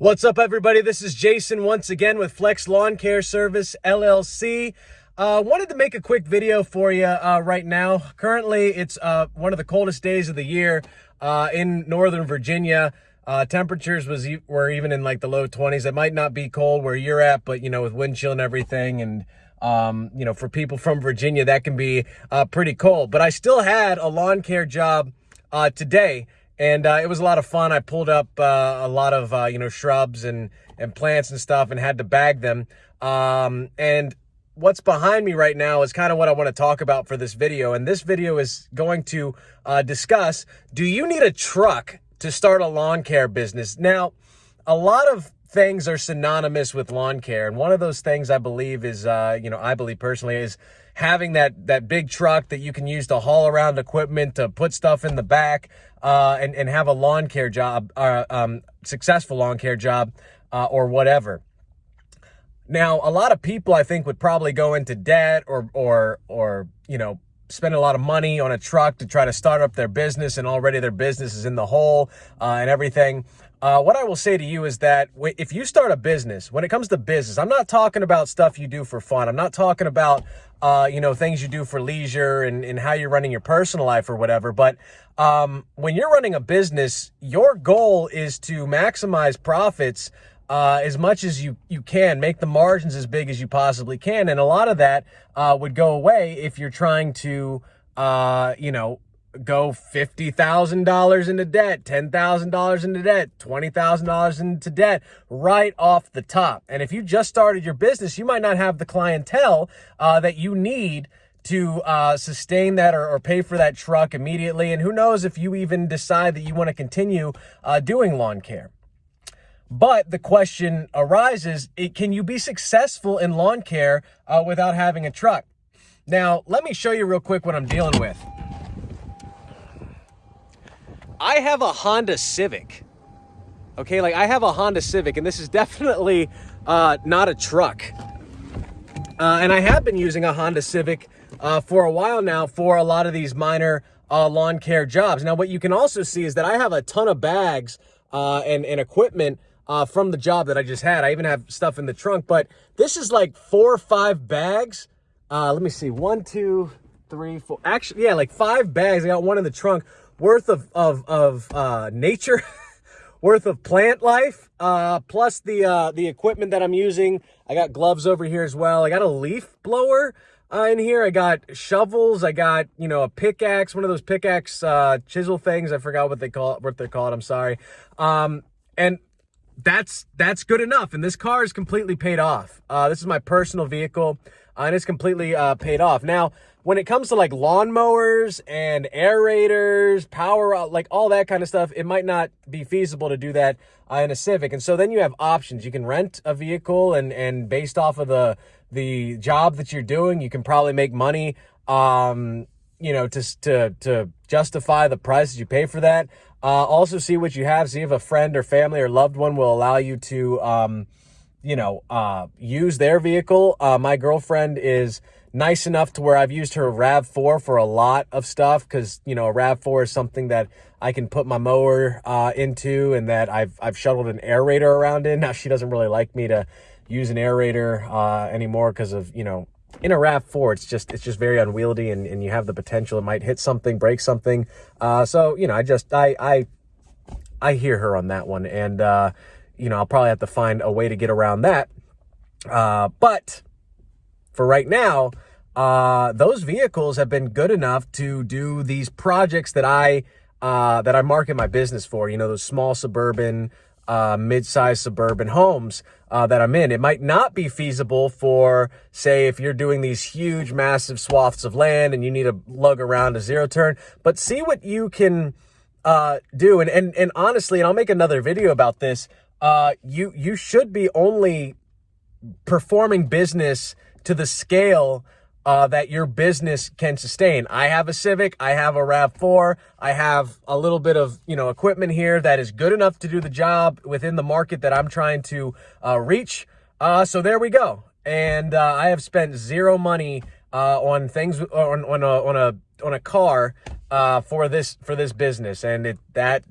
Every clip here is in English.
What's up, everybody? This is Jason once again with Flex Lawn Care Service, LLC. Wanted to make a quick video for you right now. Currently, it's one of the coldest days of the year in Northern Virginia. Temperatures were even in like the low 20s. It might not be cold where you're at, but, you know, with wind chill and everything, and, you know, for people from Virginia, that can be pretty cold. But I still had a lawn care job today. And it was a lot of fun. I pulled up a lot of, shrubs and plants and stuff and had to bag them. And what's behind me right now is kind of what I want to talk about for this video. And this video is going to discuss, do you need a truck to start a lawn care business? Now, a lot of things are synonymous with lawn care. And one of those things I believe is, I believe personally is having that big truck that you can use to haul around equipment, to put stuff in the back, and have a lawn care job, successful lawn care job, or whatever. Now, a lot of people I think would probably go into debt or spend a lot of money on a truck to try to start up their business, and already their business is in the hole, and everything. What I will say to you is that if you start a business, when it comes to business, I'm not talking about stuff you do for fun. I'm not talking about, things you do for leisure and how you're running your personal life or whatever. But when you're running a business, your goal is to maximize profits as much as you can, make the margins as big as you possibly can. And a lot of that would go away if you're trying to, go $50,000 into debt, $10,000 into debt, $20,000 into debt right off the top. And if you just started your business, you might not have the clientele that you need to sustain that or pay for that truck immediately. And who knows if you even decide that you want to continue doing lawn care. But the question arises, can you be successful in lawn care without having a truck? Now, let me show you real quick what I'm dealing with. I have a Honda Civic, okay? I have a Honda Civic, and this is definitely not a truck. And I have been using a Honda Civic for a while now for a lot of these minor lawn care jobs. Now, what you can also see is that I have a ton of bags and equipment from the job that I just had. I even have stuff in the trunk, but this is like 4 or 5 bags. Let me see, 1, 2, 3, 4. Actually, yeah, like 5 bags. I got one in the trunk worth of nature, worth of plant life, plus the equipment that I'm using. I got gloves over here as well. I got a leaf blower in here. I got shovels. I got, a pickaxe, one of those pickaxe chisel things. I forgot what they're called. I'm sorry. And that's good enough. And this car is completely paid off. This is my personal vehicle, and it's completely paid off. Now, when it comes to like lawnmowers and aerators, power, like all that kind of stuff, it might not be feasible to do that in a Civic. And so then you have options. You can rent a vehicle, and based off of the job that you're doing, you can probably make money, to justify the price that you pay for that. Also see what you have, see if a friend or family or loved one will allow you to, use their vehicle. My girlfriend is nice enough to where I've used her RAV4 for a lot of stuff, because, a RAV4 is something that I can put my mower into, and that I've shuttled an aerator around in. Now, she doesn't really like me to use an aerator anymore because of, in a RAV4, it's just very unwieldy, and you have the potential it might hit something, break something. So, I hear her on that one, and, I'll probably have to find a way to get around that. But for right now, those vehicles have been good enough to do these projects that I market my business for, those small suburban, mid-sized suburban homes that I'm in. It might not be feasible for, say, if you're doing these huge, massive swaths of land and you need to lug around a zero turn, but see what you can do. And honestly, and I'll make another video about this, you should be only performing business to the scale that your business can sustain. I have a Civic, I have a RAV4, I have a little bit of, equipment here that is good enough to do the job within the market that I'm trying to reach. So there we go. And I have spent zero money on things on a car for this business, and that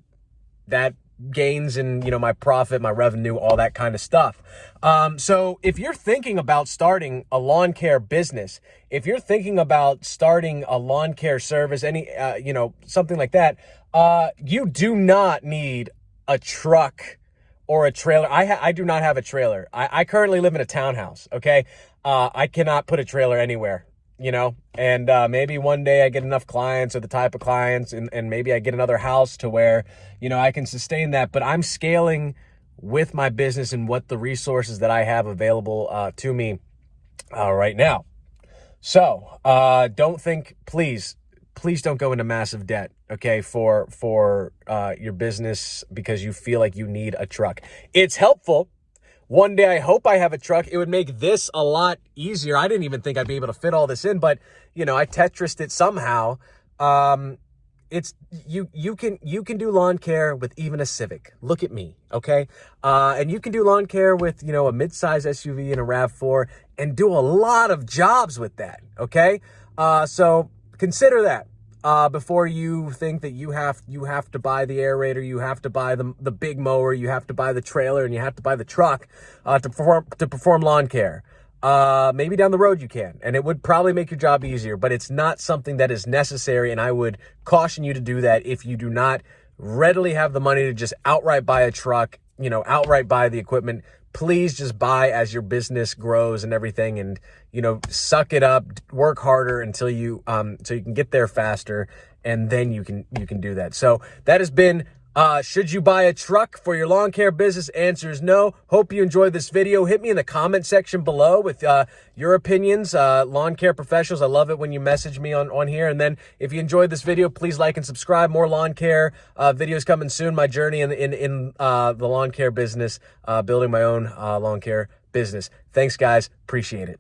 gains in, you know, my profit, my revenue, all that kind of stuff. So if you're thinking about starting a lawn care business, if you're thinking about starting a lawn care service, any, you know, something like that, you do not need a truck or a trailer. I do not have a trailer. I currently live in a townhouse. Okay. I cannot put a trailer anywhere, you know, and maybe one day I get enough clients or the type of clients, and maybe I get another house to where, you know, I can sustain that. But I'm scaling with my business and what the resources that I have available to me right now. So don't think, please don't go into massive debt, okay, for your business because you feel like you need a truck. It's helpful. One day, I hope I have a truck. It would make this a lot easier. I didn't even think I'd be able to fit all this in, but, you know, I Tetrised it somehow. It's you can do lawn care with even a Civic. Look at me, okay? And you can do lawn care with, you know, a midsize SUV and a RAV4 and do a lot of jobs with that, okay? So consider that. Before you think that you have to buy the aerator, you have to buy the big mower, you have to buy the trailer, and you have to buy the truck to perform lawn care. Maybe down the road you can, and it would probably make your job easier, but it's not something that is necessary, and I would caution you to do that if you do not readily have the money to just outright buy a truck, you know, outright buy the equipment. Please just buy as your business grows and everything, and, you know, suck it up, work harder until you so you can get there faster, and then you can do that. So that has been should you buy a truck for your lawn care business? Answer is no. Hope you enjoyed this video. Hit me in the comment section below with your opinions, lawn care professionals. I love it when you message me on here. And then if you enjoyed this video, please like and subscribe. More lawn care videos coming soon. My journey in the lawn care business, building my own lawn care business. Thanks, guys. Appreciate it.